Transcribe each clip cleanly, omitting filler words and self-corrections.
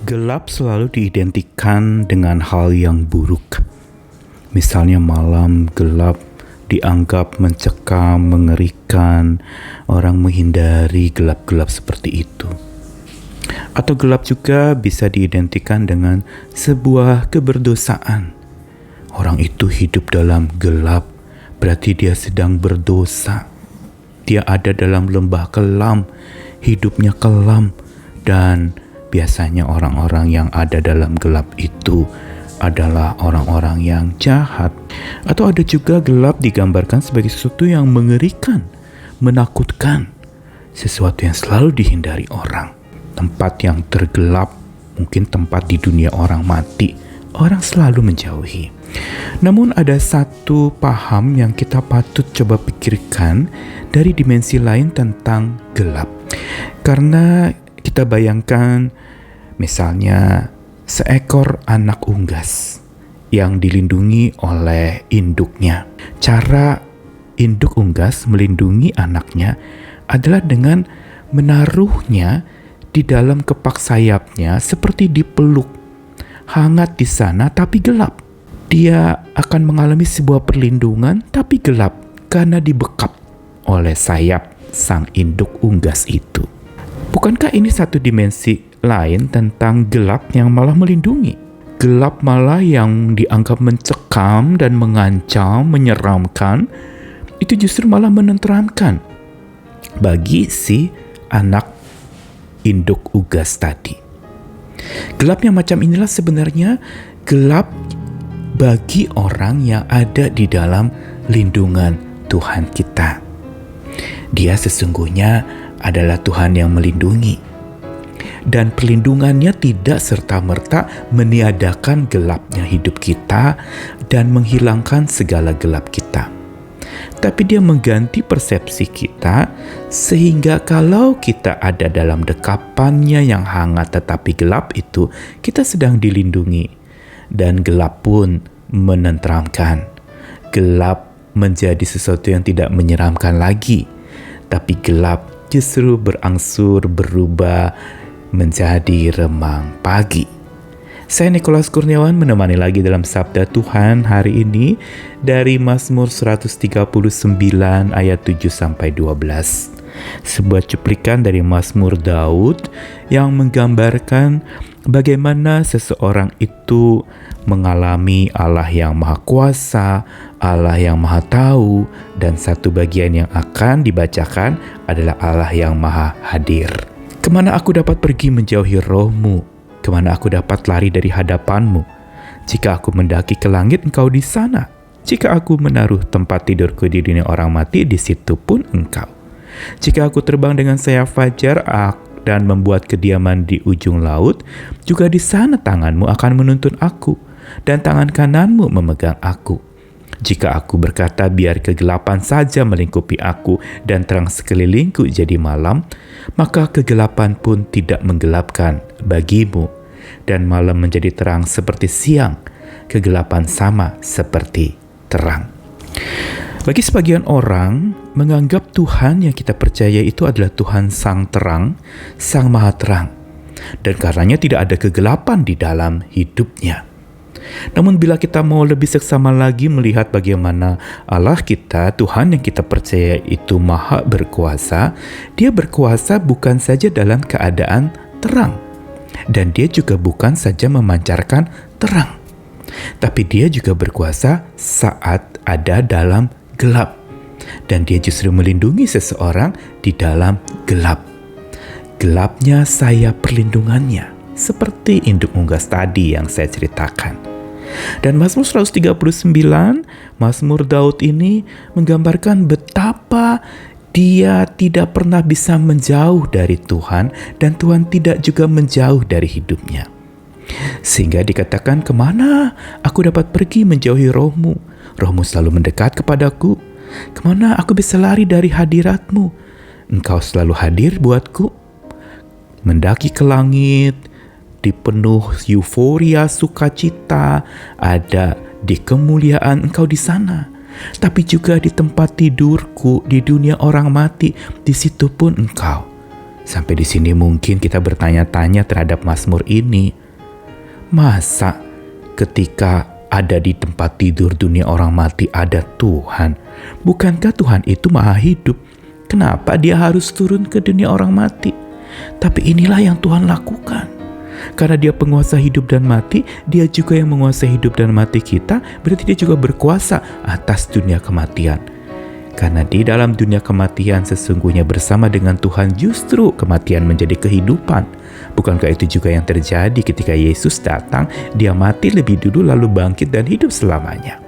Gelap selalu diidentikan dengan hal yang buruk. Misalnya malam gelap dianggap mencekam, mengerikan, orang menghindari gelap-gelap seperti itu. Atau gelap juga bisa diidentikan dengan sebuah keberdosaan. Orang itu hidup dalam gelap, berarti dia sedang berdosa. Dia ada dalam lembah kelam, hidupnya kelam, dan biasanya orang-orang yang ada dalam gelap itu adalah orang-orang yang jahat. Atau ada juga gelap digambarkan sebagai sesuatu yang mengerikan, menakutkan, sesuatu yang selalu dihindari orang. Tempat yang tergelap, mungkin tempat di dunia orang mati, orang selalu menjauhi. Namun ada satu paham yang kita patut coba pikirkan dari dimensi lain tentang gelap. Karena kita bayangkan misalnya seekor anak unggas yang dilindungi oleh induknya. Cara induk unggas melindungi anaknya adalah dengan menaruhnya di dalam kepak sayapnya seperti dipeluk. Hangat di sana tapi gelap. Dia akan mengalami sebuah perlindungan tapi gelap karena dibekap oleh sayap sang induk unggas itu. Bukankah ini satu dimensi lain tentang gelap yang malah melindungi? Gelap malah yang dianggap mencekam dan mengancam, menyeramkan, itu justru malah menenteramkan bagi si anak induk unggas tadi. Gelap yang macam inilah sebenarnya gelap bagi orang yang ada di dalam lindungan Tuhan kita. Dia sesungguhnya adalah Tuhan yang melindungi. Dan perlindungannya tidak serta-merta meniadakan gelapnya hidup kita dan menghilangkan segala gelap kita. Tapi dia mengganti persepsi kita sehingga kalau kita ada dalam dekapannya yang hangat tetapi gelap itu, kita sedang dilindungi. Dan gelap pun menenteramkan. Gelap menjadi sesuatu yang tidak menyeramkan lagi. Tapi gelap justru berangsur berubah menjadi remang pagi. Saya Nikolas Kurniawan menemani lagi dalam Sabda Tuhan hari ini dari Mazmur 139 ayat 7-12. Sebuah cuplikan dari Mazmur Daud yang menggambarkan bagaimana seseorang itu mengalami Allah yang Maha Kuasa, Allah yang Maha Tahu, dan satu bagian yang akan dibacakan adalah Allah yang Maha Hadir. Kemana aku dapat pergi menjauhi roh-Mu? Kemana aku dapat lari dari hadapan-Mu? Jika aku mendaki ke langit, Engkau di sana. Jika aku menaruh tempat tidurku di dunia orang mati, di situ pun Engkau. Jika aku terbang dengan sayap fajar dan membuat kediaman di ujung laut, juga di sana tangan-Mu akan menuntun aku, dan tangan kanan-Mu memegang aku. Jika aku berkata biar kegelapan saja melingkupi aku dan terang sekelilingku jadi malam, maka kegelapan pun tidak menggelapkan bagi-Mu, dan malam menjadi terang seperti siang, kegelapan sama seperti terang. Bagi sebagian orang, menganggap Tuhan yang kita percaya itu adalah Tuhan Sang Terang, Sang Maha Terang, dan karenanya tidak ada kegelapan di dalam hidupnya. Namun bila kita mau lebih seksama lagi melihat bagaimana Allah kita, Tuhan yang kita percaya itu maha berkuasa, Dia berkuasa bukan saja dalam keadaan terang, dan Dia juga bukan saja memancarkan terang, tapi Dia juga berkuasa saat ada dalam gelap, dan Dia justru melindungi seseorang di dalam gelap. Gelapnya sayap perlindungannya, seperti induk unggas tadi yang saya ceritakan. Dan Mazmur 139, Mazmur Daud ini menggambarkan betapa dia tidak pernah bisa menjauh dari Tuhan dan Tuhan tidak juga menjauh dari hidupnya. Sehingga dikatakan, kemana aku dapat pergi menjauhi roh-Mu? Roh-Mu selalu mendekat kepadaku. Kemana aku bisa lari dari hadirat-Mu? Engkau selalu hadir buatku. Mendaki ke langit, di penuh euforia sukacita, ada di kemuliaan Engkau di sana. Tapi juga di tempat tidurku, di dunia orang mati, di situ pun Engkau. Sampai di sini mungkin kita bertanya-tanya terhadap Mazmur ini. Masa ketika ada di tempat tidur dunia orang mati ada Tuhan? Bukankah Tuhan itu maha hidup? Kenapa dia harus turun ke dunia orang mati? Tapi inilah yang Tuhan lakukan. Karena dia penguasa hidup dan mati, dia juga yang menguasai hidup dan mati kita, berarti dia juga berkuasa atas dunia kematian. Karena di dalam dunia kematian sesungguhnya bersama dengan Tuhan justru kematian menjadi kehidupan. Bukankah itu juga yang terjadi ketika Yesus datang, dia mati lebih dulu lalu bangkit dan hidup selamanya.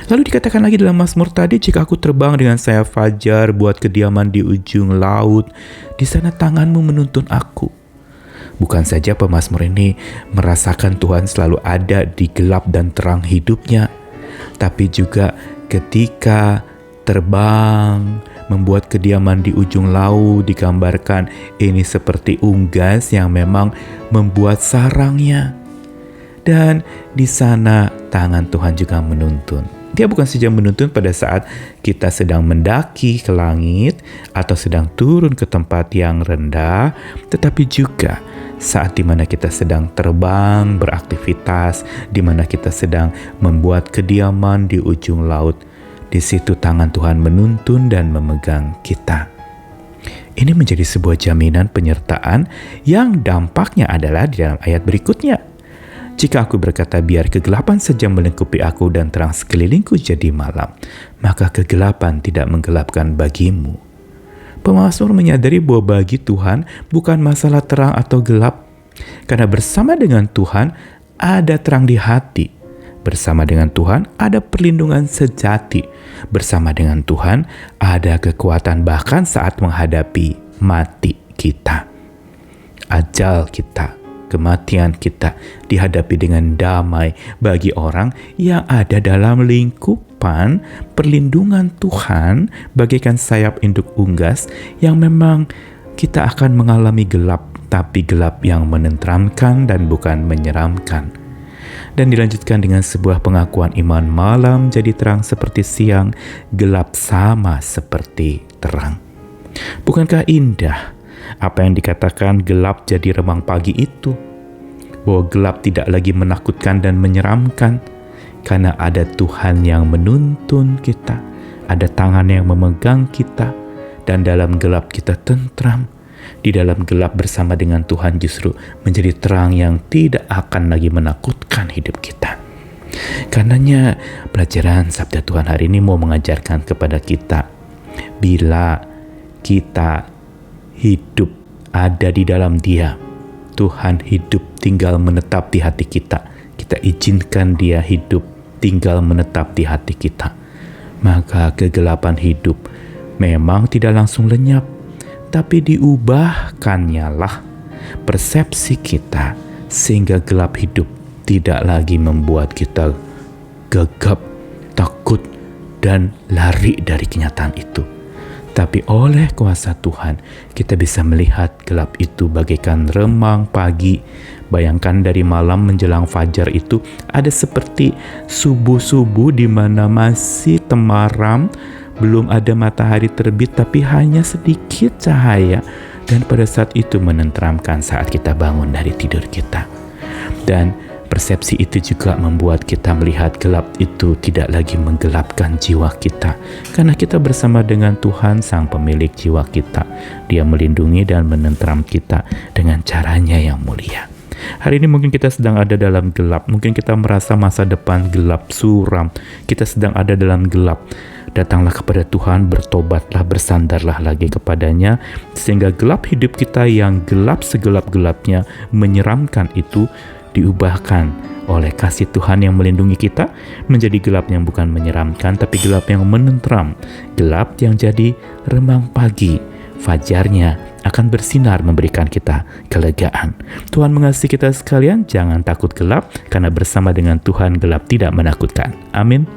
Lalu dikatakan lagi dalam Mazmur tadi, jika aku terbang dengan sayap fajar buat kediaman di ujung laut, di sana tanganmu menuntun aku. Bukan saja pemazmur ini merasakan Tuhan selalu ada di gelap dan terang hidupnya, tapi juga ketika terbang, membuat kediaman di ujung laut, digambarkan ini seperti unggas yang memang membuat sarangnya. Dan di sana tangan Tuhan juga menuntun. Dia bukan saja menuntun pada saat kita sedang mendaki ke langit atau sedang turun ke tempat yang rendah, tetapi juga saat dimana kita sedang terbang, beraktivitas, dimana kita sedang membuat kediaman di ujung laut. Di situ tangan Tuhan menuntun dan memegang kita. Ini menjadi sebuah jaminan penyertaan yang dampaknya adalah di dalam ayat berikutnya. Jika aku berkata biar kegelapan saja melingkupi aku dan terang sekelilingku jadi malam, maka kegelapan tidak menggelapkan bagimu. Pemazmur menyadari bahwa bagi Tuhan bukan masalah terang atau gelap. Karena bersama dengan Tuhan ada terang di hati. Bersama dengan Tuhan ada perlindungan sejati. Bersama dengan Tuhan ada kekuatan bahkan saat menghadapi mati kita. Ajal kita, kematian kita dihadapi dengan damai bagi orang yang ada dalam lingkupan perlindungan Tuhan bagaikan sayap induk unggas yang memang kita akan mengalami gelap, tapi gelap yang menenteramkan dan bukan menyeramkan. Dan dilanjutkan dengan sebuah pengakuan iman, malam jadi terang seperti siang, gelap sama seperti terang. Bukankah indah apa yang dikatakan gelap jadi remang pagi itu? Bahwa gelap tidak lagi menakutkan dan menyeramkan, karena ada Tuhan yang menuntun kita, ada tangan yang memegang kita, dan dalam gelap kita tentram. Di dalam gelap bersama dengan Tuhan justru menjadi terang yang tidak akan lagi menakutkan hidup kita. Karenanya pelajaran Sabda Tuhan hari ini mau mengajarkan kepada kita, bila kita hidup ada di dalam Dia, Tuhan hidup tinggal menetap di hati kita. Kita izinkan Dia hidup tinggal menetap di hati kita. Maka kegelapan hidup memang tidak langsung lenyap, tapi diubahkannya lah persepsi kita sehingga gelap hidup tidak lagi membuat kita gegap, takut, dan lari dari kenyataan itu. Tapi oleh kuasa Tuhan kita bisa melihat gelap itu bagaikan remang pagi. Bayangkan dari malam menjelang fajar itu ada seperti subuh-subuh di mana masih temaram, belum ada matahari terbit tapi hanya sedikit cahaya, dan pada saat itu menenteramkan saat kita bangun dari tidur kita. Dan persepsi itu juga membuat kita melihat gelap itu tidak lagi menggelapkan jiwa kita, karena kita bersama dengan Tuhan Sang Pemilik jiwa kita. Dia melindungi dan menenteram kita dengan caranya yang mulia. Hari ini mungkin kita sedang ada dalam gelap, mungkin kita merasa masa depan gelap suram, kita sedang ada dalam gelap. Datanglah kepada Tuhan, bertobatlah, bersandarlah lagi kepadanya, sehingga gelap hidup kita yang gelap segelap-gelapnya, menyeramkan itu, diubahkan oleh kasih Tuhan yang melindungi kita menjadi gelap yang bukan menyeramkan, tapi gelap yang menenteram, gelap yang jadi remang pagi. Fajarnya akan bersinar memberikan kita kelegaan. Tuhan mengasihi kita sekalian, jangan takut gelap, karena bersama dengan Tuhan gelap tidak menakutkan. Amin.